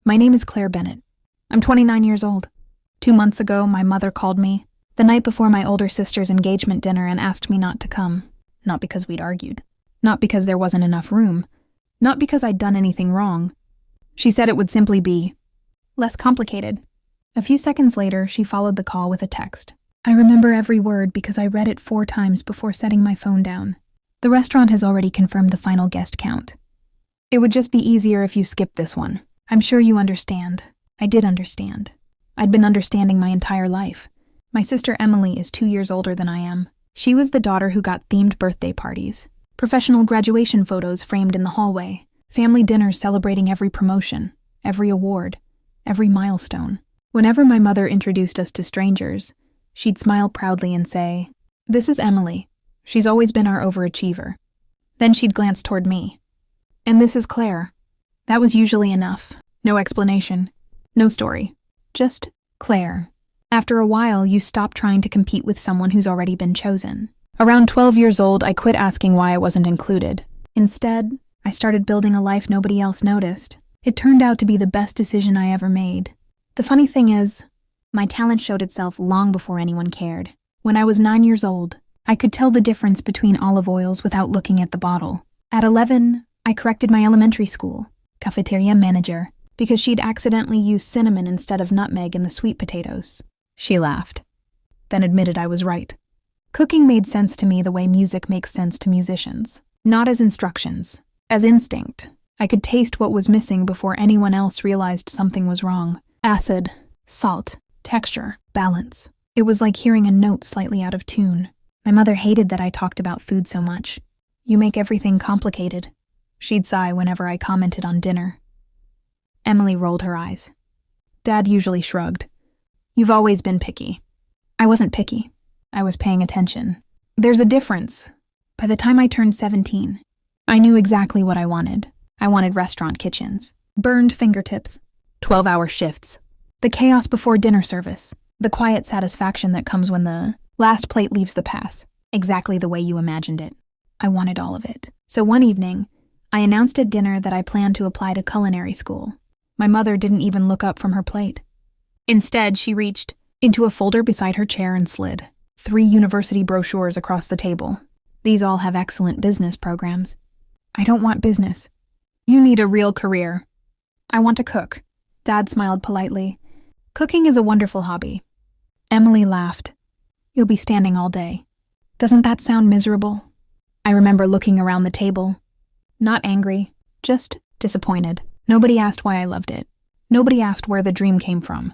My name is Claire Bennett. I'm 29 years old. 2 months ago, my mother called me, the night before my older sister's engagement dinner, and asked me not to come. Not because we'd argued. Not because there wasn't enough room. Not because I'd done anything wrong. She said it would simply be less complicated. A few seconds later, she followed the call with a text. I remember every word because I read it 4 times before setting my phone down. The restaurant has already confirmed the final guest count. It would just be easier if you skipped this one. I'm sure you understand. I did understand. I'd been understanding my entire life. My sister Emily is 2 years older than I am. She was the daughter who got themed birthday parties, professional graduation photos framed in the hallway, family dinners celebrating every promotion, every award, every milestone. Whenever my mother introduced us to strangers, she'd smile proudly and say, "This is Emily. She's always been our overachiever." Then she'd glance toward me. "And this is Claire." That was usually enough. No explanation. No story. Just Claire. After a while, you stop trying to compete with someone who's already been chosen. Around 12 years old, I quit asking why I wasn't included. Instead, I started building a life nobody else noticed. It turned out to be the best decision I ever made. The funny thing is, my talent showed itself long before anyone cared. When I was 9 years old, I could tell the difference between olive oils without looking at the bottle. At 11, I corrected my elementary school, cafeteria manager, because she'd accidentally used cinnamon instead of nutmeg in the sweet potatoes. She laughed, then admitted I was right. Cooking made sense to me the way music makes sense to musicians. Not as instructions, as instinct. I could taste what was missing before anyone else realized something was wrong. Acid, salt, texture, balance. It was like hearing a note slightly out of tune. My mother hated that I talked about food so much. "You make everything complicated," she'd sigh whenever I commented on dinner. Emily rolled her eyes. Dad usually shrugged. "You've always been picky." I wasn't picky. I was paying attention. There's a difference. By the time I turned 17, I knew exactly what I wanted. I wanted restaurant kitchens, burned fingertips, 12-hour shifts, the chaos before dinner service, the quiet satisfaction that comes when the last plate leaves the pass, exactly the way you imagined it. I wanted all of it. So one evening, I announced at dinner that I planned to apply to culinary school. My mother didn't even look up from her plate. Instead, she reached into a folder beside her chair and slid 3 university brochures across the table. "These all have excellent business programs." "I don't want business. You need a real career." "I want to cook." Dad smiled politely. "Cooking is a wonderful hobby." Emily laughed. "You'll be standing all day." Doesn't that sound miserable? I remember looking around the table. Not angry, just disappointed. Nobody asked why I loved it. Nobody asked where the dream came from.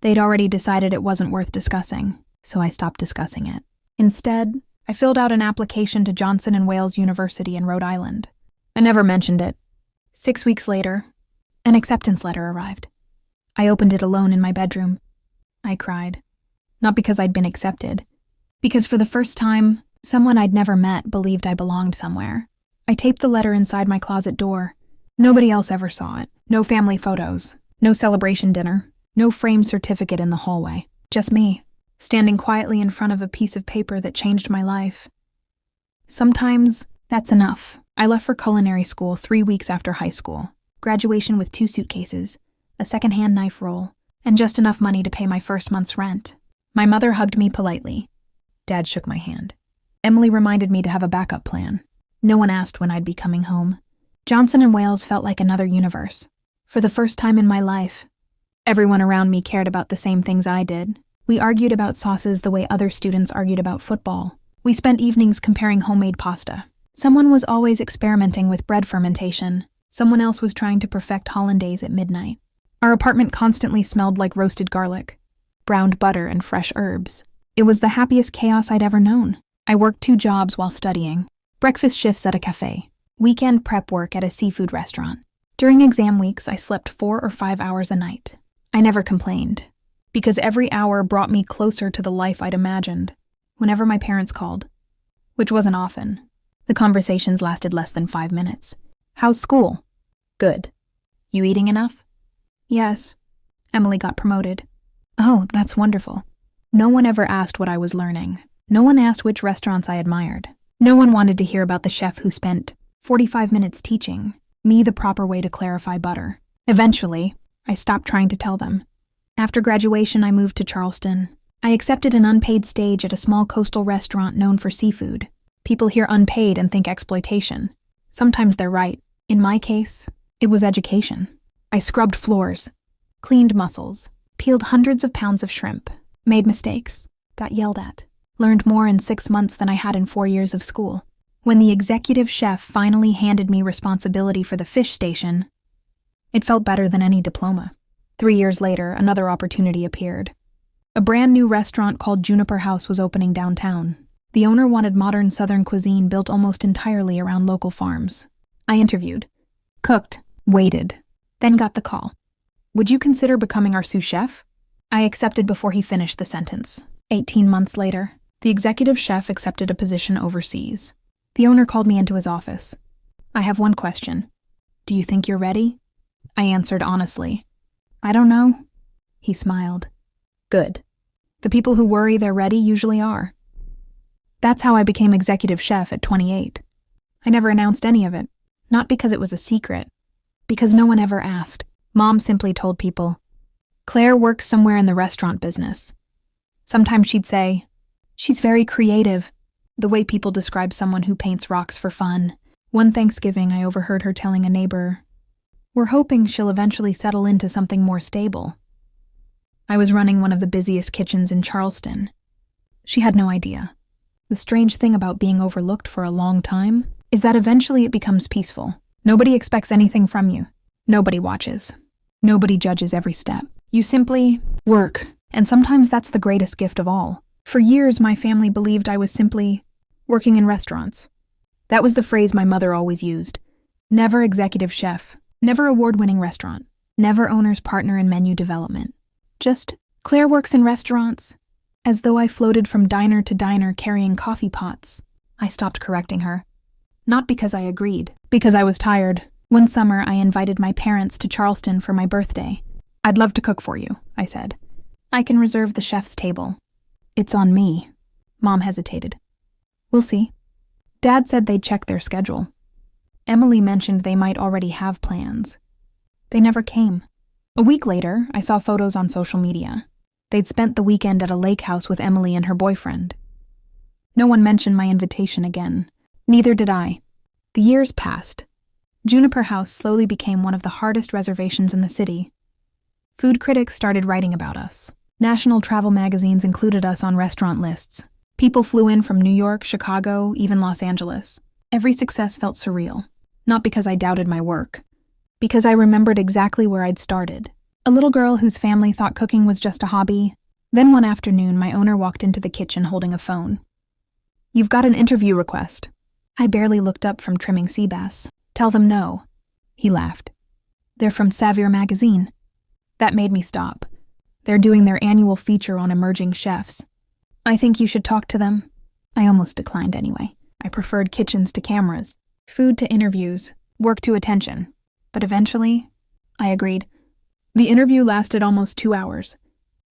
They'd already decided it wasn't worth discussing, so I stopped discussing it. Instead, I filled out an application to Johnson & Wales University in Rhode Island. I never mentioned it. 6 weeks later, an acceptance letter arrived. I opened it alone in my bedroom. I cried. Not because I'd been accepted. Because for the first time, someone I'd never met believed I belonged somewhere. I taped the letter inside my closet door. Nobody else ever saw it. No family photos. No celebration dinner. No framed certificate in the hallway. Just me, standing quietly in front of a piece of paper that changed my life. Sometimes, that's enough. I left for culinary school 3 weeks after high school. Graduation with 2 suitcases, a secondhand knife roll, and just enough money to pay my first month's rent. My mother hugged me politely. Dad shook my hand. Emily reminded me to have a backup plan. No one asked when I'd be coming home. Johnson & Wales felt like another universe. For the first time in my life, everyone around me cared about the same things I did. We argued about sauces the way other students argued about football. We spent evenings comparing homemade pasta. Someone was always experimenting with bread fermentation. Someone else was trying to perfect hollandaise at midnight. Our apartment constantly smelled like roasted garlic, browned butter, and fresh herbs. It was the happiest chaos I'd ever known. I worked 2 jobs while studying. Breakfast shifts at a cafe. Weekend prep work at a seafood restaurant. During exam weeks, I slept 4 or 5 hours a night. I never complained, because every hour brought me closer to the life I'd imagined. Whenever my parents called, which wasn't often, the conversations lasted less than 5 minutes. "How's school?" "Good." "You eating enough?" "Yes." Emily got promoted. "Oh, that's wonderful." No one ever asked what I was learning. No one asked which restaurants I admired. No one wanted to hear about the chef who spent 45 minutes teaching me the proper way to clarify butter. Eventually, I stopped trying to tell them. After graduation, I moved to Charleston. I accepted an unpaid stage at a small coastal restaurant known for seafood. People hear unpaid and think exploitation. Sometimes they're right. In my case, it was education. I scrubbed floors, cleaned mussels, peeled hundreds of pounds of shrimp, made mistakes, got yelled at, learned more in 6 months than I had in 4 years of school. When the executive chef finally handed me responsibility for the fish station, it felt better than any diploma. 3 years later, another opportunity appeared. A brand new restaurant called Juniper House was opening downtown. The owner wanted modern Southern cuisine built almost entirely around local farms. I interviewed, cooked, waited, then got the call. Would you consider becoming our sous chef? I accepted before he finished the sentence. 18 months later, the executive chef accepted a position overseas. The owner called me into his office. I have one question. Do you think you're ready? I answered honestly. I don't know. He smiled. Good. The people who worry they're ready usually are. That's how I became executive chef at 28. I never announced any of it. Not because it was a secret. Because no one ever asked. Mom simply told people, Claire works somewhere in the restaurant business. Sometimes she'd say, she's very creative, the way people describe someone who paints rocks for fun. One Thanksgiving, I overheard her telling a neighbor, we're hoping she'll eventually settle into something more stable. I was running one of the busiest kitchens in Charleston. She had no idea. The strange thing about being overlooked for a long time is that eventually it becomes peaceful. Nobody expects anything from you. Nobody watches. Nobody judges every step. You simply work, and sometimes that's the greatest gift of all. For years, my family believed I was simply working in restaurants. That was the phrase my mother always used. Never executive chef, never award-winning restaurant, never owner's partner in menu development. Just, Claire works in restaurants, as though I floated from diner to diner carrying coffee pots. I stopped correcting her. Not because I agreed, because I was tired. One summer, I invited my parents to Charleston for my birthday. I'd love to cook for you, I said. I can reserve the chef's table. It's on me. Mom hesitated. We'll see. Dad said they'd check their schedule. Emily mentioned they might already have plans. They never came. A week later, I saw photos on social media. They'd spent the weekend at a lake house with Emily and her boyfriend. No one mentioned my invitation again. Neither did I. The years passed. Juniper House slowly became one of the hardest reservations in the city. Food critics started writing about us. National travel magazines included us on restaurant lists. People flew in from New York, Chicago, even Los Angeles. Every success felt surreal. Not because I doubted my work. Because I remembered exactly where I'd started. A little girl whose family thought cooking was just a hobby. Then one afternoon, my owner walked into the kitchen holding a phone. You've got an interview request. I barely looked up from trimming sea bass. Tell them no. He laughed. They're from Savior magazine. That made me stop. They're doing their annual feature on emerging chefs. I think you should talk to them. I almost declined anyway. I preferred kitchens to cameras, food to interviews, work to attention. But eventually, I agreed. The interview lasted almost 2 hours.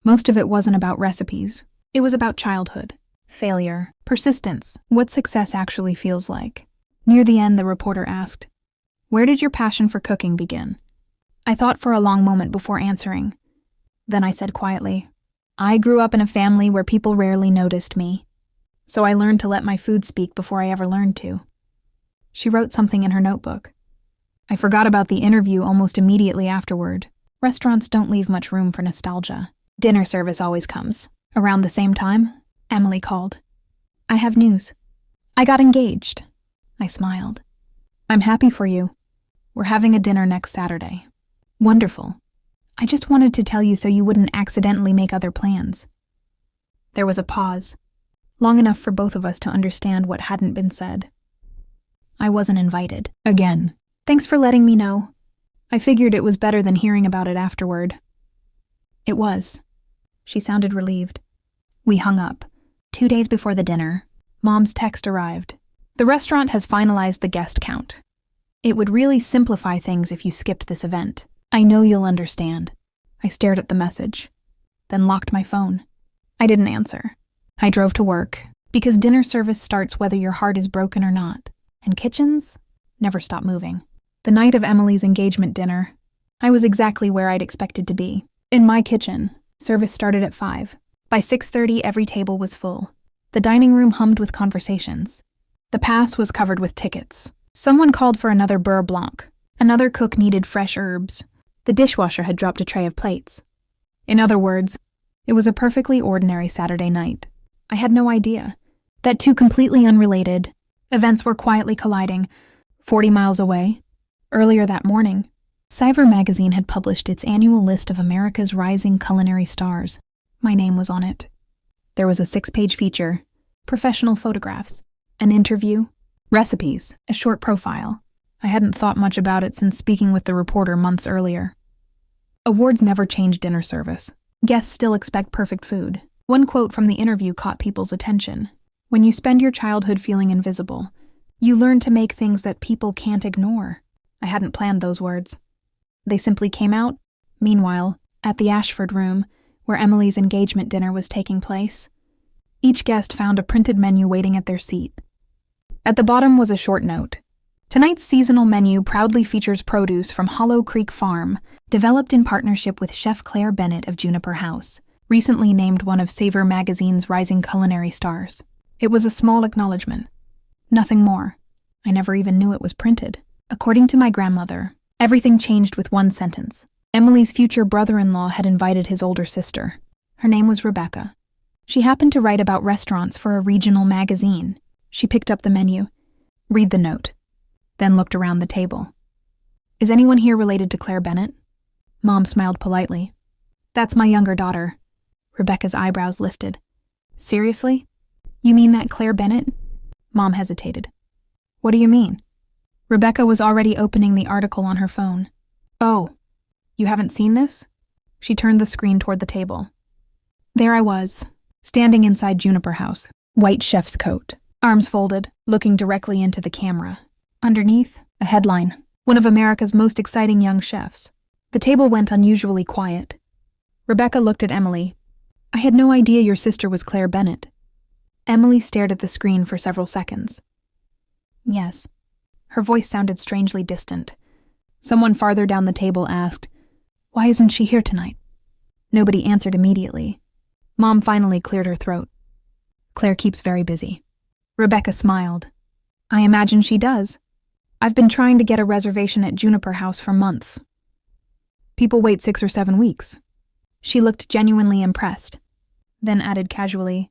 Most of it wasn't about recipes. It was about childhood, failure, persistence, what success actually feels like. Near the end, the reporter asked, "Where did your passion for cooking begin?" I thought for a long moment before answering. Then I said quietly, I grew up in a family where people rarely noticed me. So I learned to let my food speak before I ever learned to. She wrote something in her notebook. I forgot about the interview almost immediately afterward. Restaurants don't leave much room for nostalgia. Dinner service always comes. Around the same time, Emily called. I have news. I got engaged. I smiled. I'm happy for you. We're having a dinner next Saturday. Wonderful. I just wanted to tell you so you wouldn't accidentally make other plans. There was a pause, long enough for both of us to understand what hadn't been said. I wasn't invited. Again. Thanks for letting me know. I figured it was better than hearing about it afterward. It was. She sounded relieved. We hung up. 2 days before the dinner, Mom's text arrived. The restaurant has finalized the guest count. It would really simplify things if you skipped this event. I know you'll understand. I stared at the message, then locked my phone. I didn't answer. I drove to work, because dinner service starts whether your heart is broken or not, and kitchens never stop moving. The night of Emily's engagement dinner, I was exactly where I'd expected to be. In my kitchen, service started at 5. By 6:30, every table was full. The dining room hummed with conversations. The pass was covered with tickets. Someone called for another beurre blanc. Another cook needed fresh herbs. The dishwasher had dropped a tray of plates. In other words, it was a perfectly ordinary Saturday night. I had no idea that two completely unrelated events were quietly colliding 40 miles away. Earlier that morning, Savor magazine had published its annual list of America's rising culinary stars. My name was on it. There was a 6-page feature, professional photographs, an interview, recipes, a short profile. I hadn't thought much about it since speaking with the reporter months earlier. Awards never change dinner service. Guests still expect perfect food. One quote from the interview caught people's attention. When you spend your childhood feeling invisible, you learn to make things that people can't ignore. I hadn't planned those words. They simply came out. Meanwhile, at the Ashford Room, where Emily's engagement dinner was taking place, each guest found a printed menu waiting at their seat. At the bottom was a short note. Tonight's seasonal menu proudly features produce from Hollow Creek Farm, developed in partnership with Chef Claire Bennett of Juniper House, recently named one of Savor magazine's rising culinary stars. It was a small acknowledgement. Nothing more. I never even knew it was printed. According to my grandmother, everything changed with one sentence. Emily's future brother-in-law had invited his older sister. Her name was Rebecca. She happened to write about restaurants for a regional magazine. She picked up the menu. Read the note. Then looked around the table. Is anyone here related to Claire Bennett? Mom smiled politely. That's my younger daughter. Rebecca's eyebrows lifted. Seriously? You mean that Claire Bennett? Mom hesitated. What do you mean? Rebecca was already opening the article on her phone. Oh, you haven't seen this? She turned the screen toward the table. There I was, standing inside Juniper House, white chef's coat, arms folded, looking directly into the camera. Underneath, a headline, one of America's most exciting young chefs. The table went unusually quiet. Rebecca looked at Emily. I had no idea your sister was Claire Bennett. Emily stared at the screen for several seconds. Yes. Her voice sounded strangely distant. Someone farther down the table asked, Why isn't she here tonight? Nobody answered immediately. Mom finally cleared her throat. Claire keeps very busy. Rebecca smiled. I imagine she does. I've been trying to get a reservation at Juniper House for months. People wait 6 or 7 weeks. She looked genuinely impressed, then added casually,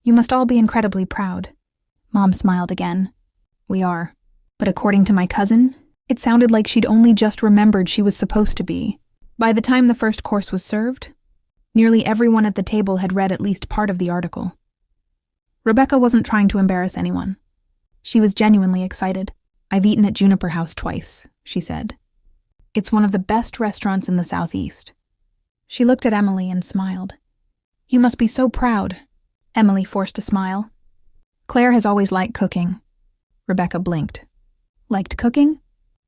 You must all be incredibly proud. Mom smiled again. We are. But according to my cousin, it sounded like she'd only just remembered she was supposed to be. By the time the first course was served, nearly everyone at the table had read at least part of the article. Rebecca wasn't trying to embarrass anyone. She was genuinely excited. I've eaten at Juniper House twice, she said. It's one of the best restaurants in the Southeast. She looked at Emily and smiled. You must be so proud. Emily forced a smile. Claire has always liked cooking. Rebecca blinked. Liked cooking?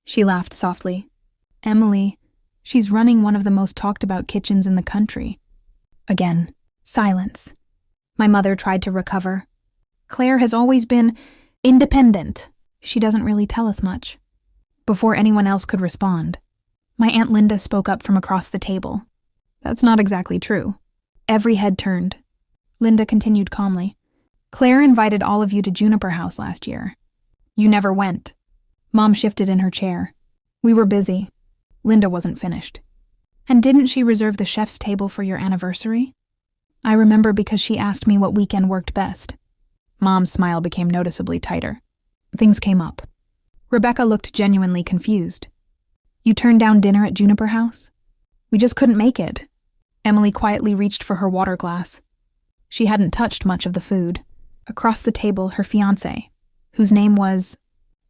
She laughed softly. Emily, she's running one of the most talked about kitchens in the country. Again, silence. My mother tried to recover. Claire has always been independent. She doesn't really tell us much. Before anyone else could respond, my Aunt Linda spoke up from across the table. That's not exactly true. Every head turned. Linda continued calmly. Claire invited all of you to Juniper House last year. You never went. Mom shifted in her chair. We were busy. Linda wasn't finished. And didn't she reserve the chef's table for your anniversary? I remember because she asked me what weekend worked best. Mom's smile became noticeably tighter. Things came up. Rebecca looked genuinely confused. You turned down dinner at Juniper House? We just couldn't make it. Emily quietly reached for her water glass. She hadn't touched much of the food. Across the table, her fiancé, whose name was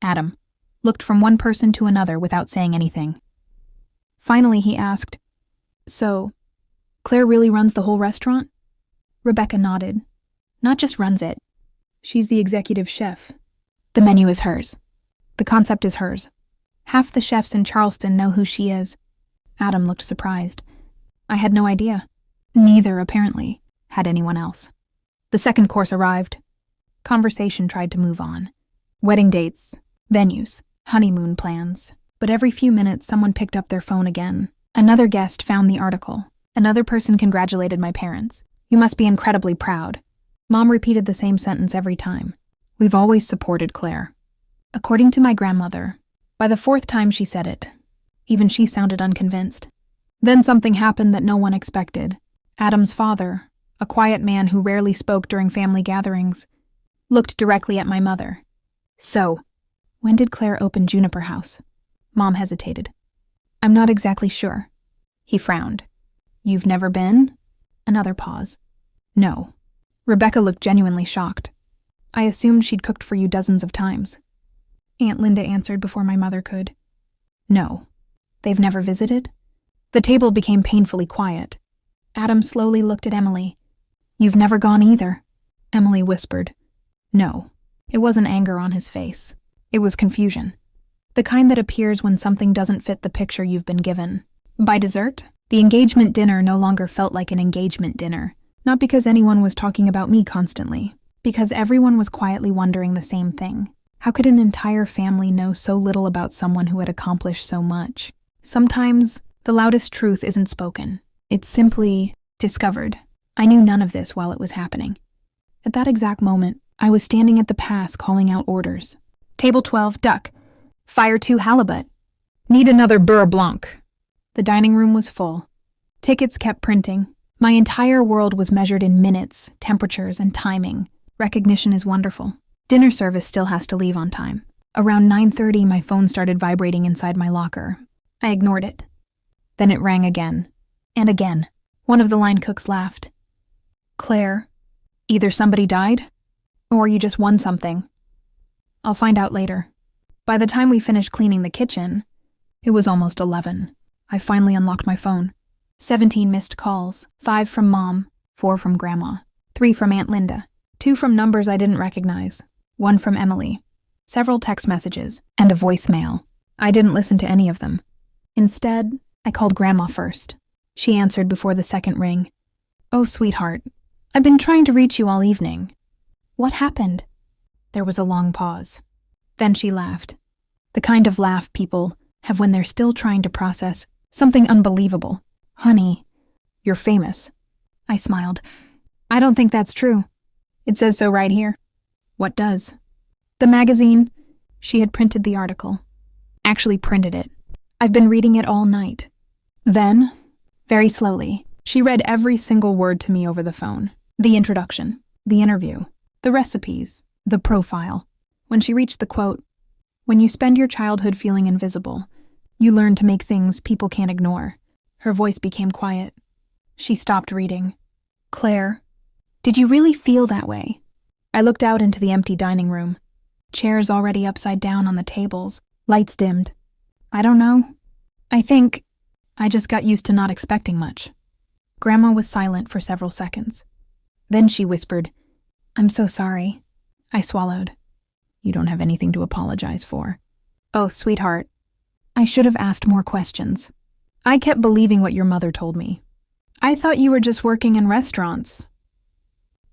Adam, looked from one person to another without saying anything. Finally, he asked, So, Claire really runs the whole restaurant? Rebecca nodded. Not just runs it. She's the executive chef. The menu is hers. The concept is hers. Half the chefs in Charleston know who she is. Adam looked surprised. I had no idea. Neither, apparently, had anyone else. The second course arrived. Conversation tried to move on. Wedding dates, venues, honeymoon plans. But every few minutes, someone picked up their phone again. Another guest found the article. Another person congratulated my parents. "You must be incredibly proud." Mom repeated the same sentence every time. "We've always supported Claire." According to my grandmother, by the fourth time she said it, even she sounded unconvinced. Then something happened that no one expected. Adam's father, a quiet man who rarely spoke during family gatherings, looked directly at my mother. "So, when did Claire open Juniper House?" Mom hesitated. "I'm not exactly sure." He frowned. "You've never been?" Another pause. "No." Rebecca looked genuinely shocked. "I assumed she'd cooked for you dozens of times." Aunt Linda answered before my mother could. "No. They've never visited?" The table became painfully quiet. Adam slowly looked at Emily. "You've never gone either," Emily whispered. "No." It wasn't anger on his face. It was confusion. The kind that appears when something doesn't fit the picture you've been given. By dessert, the engagement dinner no longer felt like an engagement dinner. Not because anyone was talking about me constantly, because everyone was quietly wondering the same thing. How could an entire family know so little about someone who had accomplished so much? Sometimes, the loudest truth isn't spoken. It's simply discovered. I knew none of this while it was happening. At that exact moment, I was standing at the pass calling out orders. "Table 12, duck. Fire 2, halibut. Need another beurre blanc." The dining room was full. Tickets kept printing. My entire world was measured in minutes, temperatures, and timing. Recognition is wonderful. Dinner service still has to leave on time. Around 9:30, my phone started vibrating inside my locker. I ignored it. Then it rang again. And again. One of the line cooks laughed. "Claire, either somebody died, or you just won something. I'll find out later." By the time we finished cleaning the kitchen, it was almost 11. I finally unlocked my phone. 17 missed calls, 5 from Mom, 4 from Grandma, 3 from Aunt Linda, 2 from numbers I didn't recognize, 1 from Emily, several text messages, and a voicemail. I didn't listen to any of them. Instead, I called Grandma first. She answered before the second ring. "Oh, sweetheart, I've been trying to reach you all evening. What happened?" There was a long pause. Then she laughed. The kind of laugh people have when they're still trying to process something unbelievable. "Honey, you're famous." I smiled. "I don't think that's true. It says so right here." "What does?" "The magazine." She had printed the article. Actually printed it. "I've been reading it all night." Then, very slowly, she read every single word to me over the phone. The introduction, the interview, the recipes, the profile. When she reached the quote, "When you spend your childhood feeling invisible, you learn to make things people can't ignore," her voice became quiet. She stopped reading. "Claire, did you really feel that way?" I looked out into the empty dining room. Chairs already upside down on the tables, lights dimmed. "I don't know. I think I just got used to not expecting much." Grandma was silent for several seconds. Then she whispered, "I'm so sorry." I swallowed. "You don't have anything to apologize for." "Oh, sweetheart, I should have asked more questions. I kept believing what your mother told me. I thought you were just working in restaurants.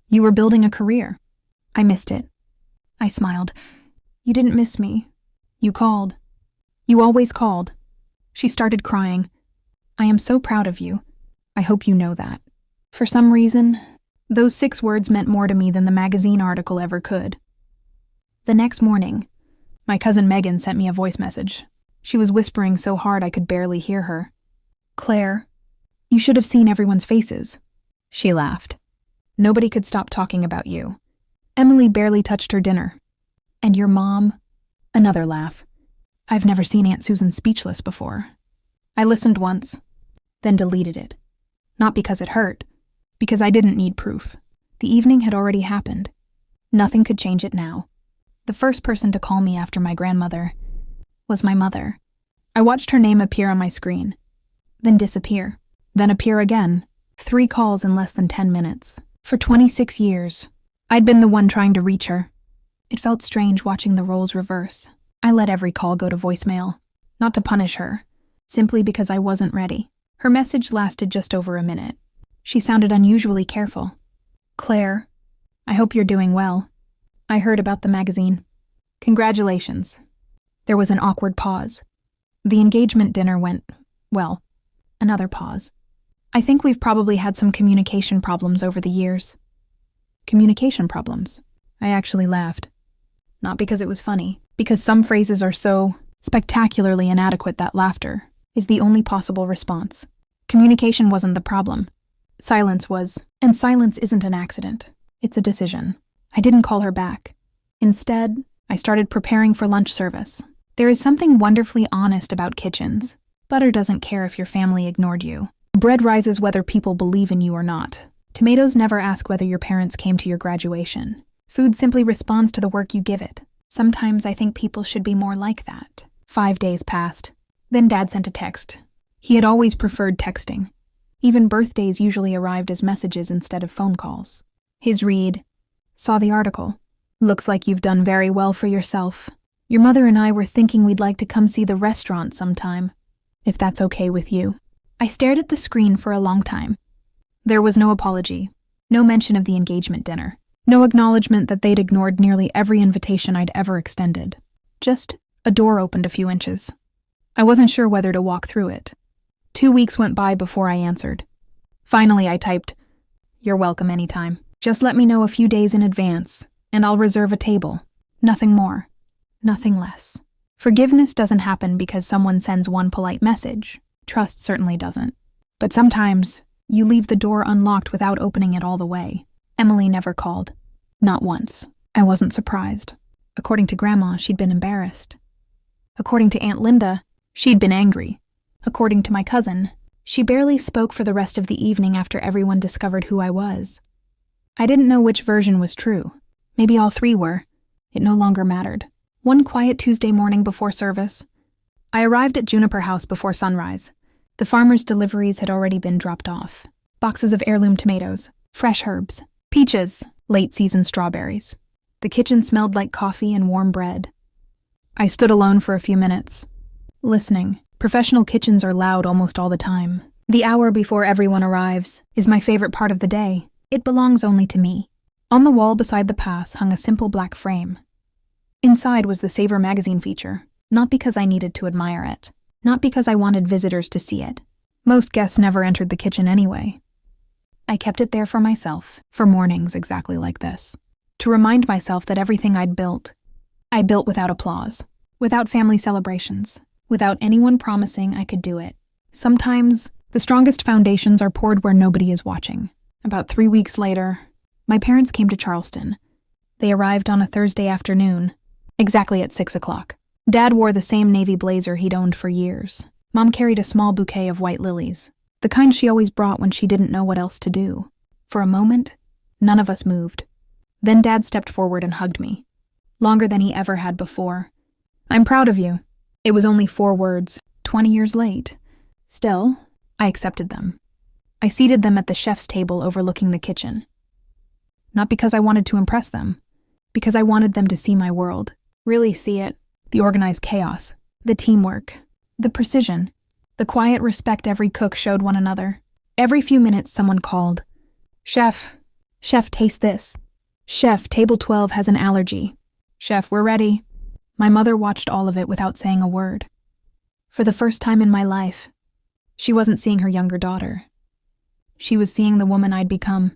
You were building a career." I missed it. I smiled. "You didn't miss me. You called. You always called." She started crying. "I am so proud of you. I hope you know that." For some reason, those 6 words meant more to me than the magazine article ever could. The next morning, my cousin Megan sent me a voice message. She was whispering so hard I could barely hear her. "Claire, you should have seen everyone's faces." She laughed. "Nobody could stop talking about you. Emily barely touched her dinner. And your mom?" Another laugh. "I've never seen Aunt Susan speechless before." I listened once, then deleted it. Not because it hurt, because I didn't need proof. The evening had already happened. Nothing could change it now. The first person to call me after my grandmother was my mother. I watched her name appear on my screen, then disappear, then appear again. 3 calls in less than 10 minutes. For 26 years, I'd been the one trying to reach her. It felt strange watching the roles reverse. I let every call go to voicemail, not to punish her, simply because I wasn't ready. Her message lasted just over a minute. She sounded unusually careful. "Claire, I hope you're doing well. I heard about the magazine. Congratulations." There was an awkward pause. The engagement dinner went, well, another pause. I think we've probably had some communication problems over the years. Communication problems? I actually laughed. Not because it was funny, because some phrases are so spectacularly inadequate that laughter is the only possible response. Communication wasn't the problem. Silence was, and silence isn't an accident. It's a decision. I didn't call her back. Instead, I started preparing for lunch service. There is something wonderfully honest about kitchens. Butter doesn't care if your family ignored you. Bread rises whether people believe in you or not. Tomatoes never ask whether your parents came to your graduation. Food simply responds to the work you give it. Sometimes I think people should be more like that. 5 days passed. Then Dad sent a text. He had always preferred texting. Even birthdays usually arrived as messages instead of phone calls. His read, "Saw the article. Looks like you've done very well for yourself. Your mother and I were thinking we'd like to come see the restaurant sometime, if that's okay with you." I stared at the screen for a long time. There was no apology, no mention of the engagement dinner, no acknowledgement that they'd ignored nearly every invitation I'd ever extended. Just a door opened a few inches. I wasn't sure whether to walk through it. 2 weeks went by before I answered. Finally, I typed, "You're welcome anytime. Just let me know a few days in advance, and I'll reserve a table. Nothing more. Nothing less." Forgiveness doesn't happen because someone sends one polite message. Trust certainly doesn't. But sometimes, you leave the door unlocked without opening it all the way. Emily never called. Not once. I wasn't surprised. According to Grandma, she'd been embarrassed. According to Aunt Linda, she'd been angry. According to my cousin, she barely spoke for the rest of the evening after everyone discovered who I was. I didn't know which version was true. Maybe all three were. It no longer mattered. One quiet Tuesday morning before service, I arrived at Juniper House before sunrise. The farmer's deliveries had already been dropped off. Boxes of heirloom tomatoes, fresh herbs, peaches, late-season strawberries. The kitchen smelled like coffee and warm bread. I stood alone for a few minutes, listening. Professional kitchens are loud almost all the time. The hour before everyone arrives is my favorite part of the day. It belongs only to me. On the wall beside the path hung a simple black frame. Inside was the Savor magazine feature, not because I needed to admire it, not because I wanted visitors to see it. Most guests never entered the kitchen anyway. I kept it there for myself, for mornings exactly like this, to remind myself that everything I built without applause, without family celebrations, without anyone promising I could do it. Sometimes, the strongest foundations are poured where nobody is watching. About 3 weeks later, my parents came to Charleston. They arrived on a Thursday afternoon, exactly at 6 o'clock. Dad wore the same navy blazer he'd owned for years. Mom carried a small bouquet of white lilies, the kind she always brought when she didn't know what else to do. For a moment, none of us moved. Then Dad stepped forward and hugged me, longer than he ever had before. "I'm proud of you." It was only 4 words, 20 years late. Still, I accepted them. I seated them at the chef's table overlooking the kitchen. Not because I wanted to impress them, because I wanted them to see my world, really see it, the organized chaos, the teamwork, the precision, the quiet respect every cook showed one another. Every few minutes someone called, Chef, taste this. Chef, table 12 has an allergy. Chef, we're ready." My mother watched all of it without saying a word. For the first time in my life, she wasn't seeing her younger daughter. She was seeing the woman I'd become.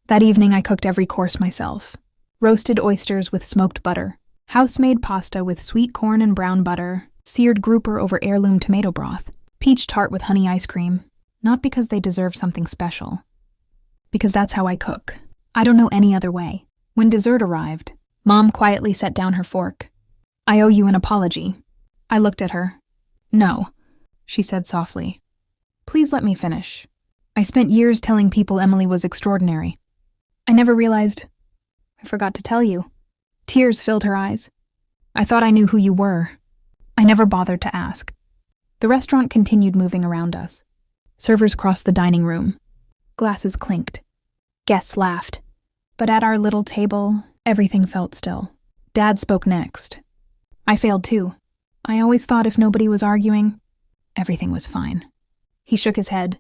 That evening I cooked every course myself. Roasted oysters with smoked butter, house-made pasta with sweet corn and brown butter, seared grouper over heirloom tomato broth, peach tart with honey ice cream, not because they deserve something special. Because that's how I cook. I don't know any other way. When dessert arrived, Mom quietly set down her fork. "I owe you an apology." I looked at her. "No," she said softly. "Please let me finish. I spent years telling people Emily was extraordinary. I never realized. I forgot to tell you." Tears filled her eyes. "I thought I knew who you were. I never bothered to ask." The restaurant continued moving around us. Servers crossed the dining room. Glasses clinked. Guests laughed. But at our little table, everything felt still. Dad spoke next. I failed too. I always thought if nobody was arguing, everything was fine. He shook his head.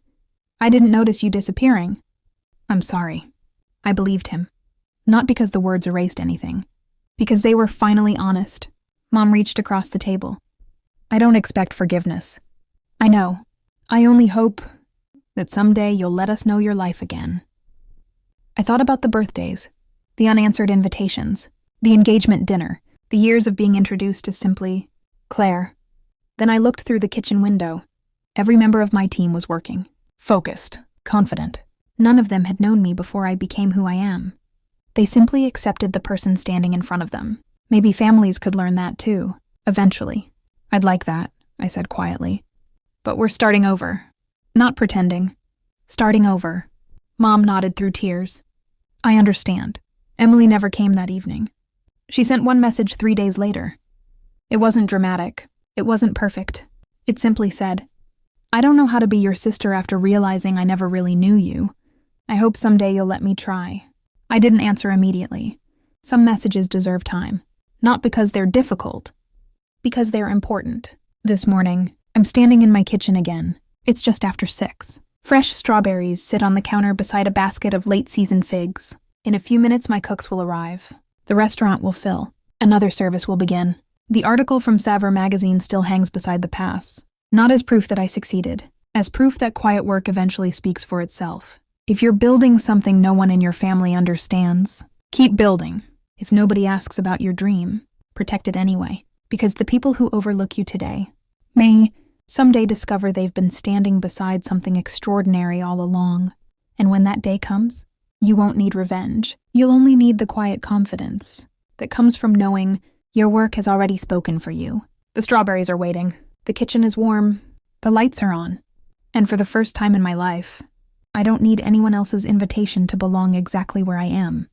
"I didn't notice you disappearing." "I'm sorry." I believed him. Not because the words erased anything. Because they were finally honest. Mom reached across the table. I don't expect forgiveness. I know. I only hope that someday you'll let us know your life again. I thought about the birthdays, the unanswered invitations, the engagement dinner, the years of being introduced as simply Claire. Then I looked through the kitchen window. Every member of my team was working, focused, confident. None of them had known me before I became who I am. They simply accepted the person standing in front of them. Maybe families could learn that too, eventually. I'd like that, I said quietly. But we're starting over. Not pretending. Starting over. Mom nodded through tears. I understand. Emily never came that evening. She sent one message 3 days later. It wasn't dramatic. It wasn't perfect. It simply said, I don't know how to be your sister after realizing I never really knew you. I hope someday you'll let me try. I didn't answer immediately. Some messages deserve time. Not because they're difficult, because they're important. This morning, I'm standing in my kitchen again. It's just after 6. Fresh strawberries sit on the counter beside a basket of late-season figs. In a few minutes, my cooks will arrive. The restaurant will fill. Another service will begin. The article from Saveur magazine still hangs beside the pass. Not as proof that I succeeded, as proof that quiet work eventually speaks for itself. If you're building something no one in your family understands, keep building. If nobody asks about your dream, protect it anyway. Because the people who overlook you today may someday discover they've been standing beside something extraordinary all along. And when that day comes, you won't need revenge. You'll only need the quiet confidence that comes from knowing your work has already spoken for you. The strawberries are waiting. The kitchen is warm. The lights are on. And for the first time in my life, I don't need anyone else's invitation to belong exactly where I am.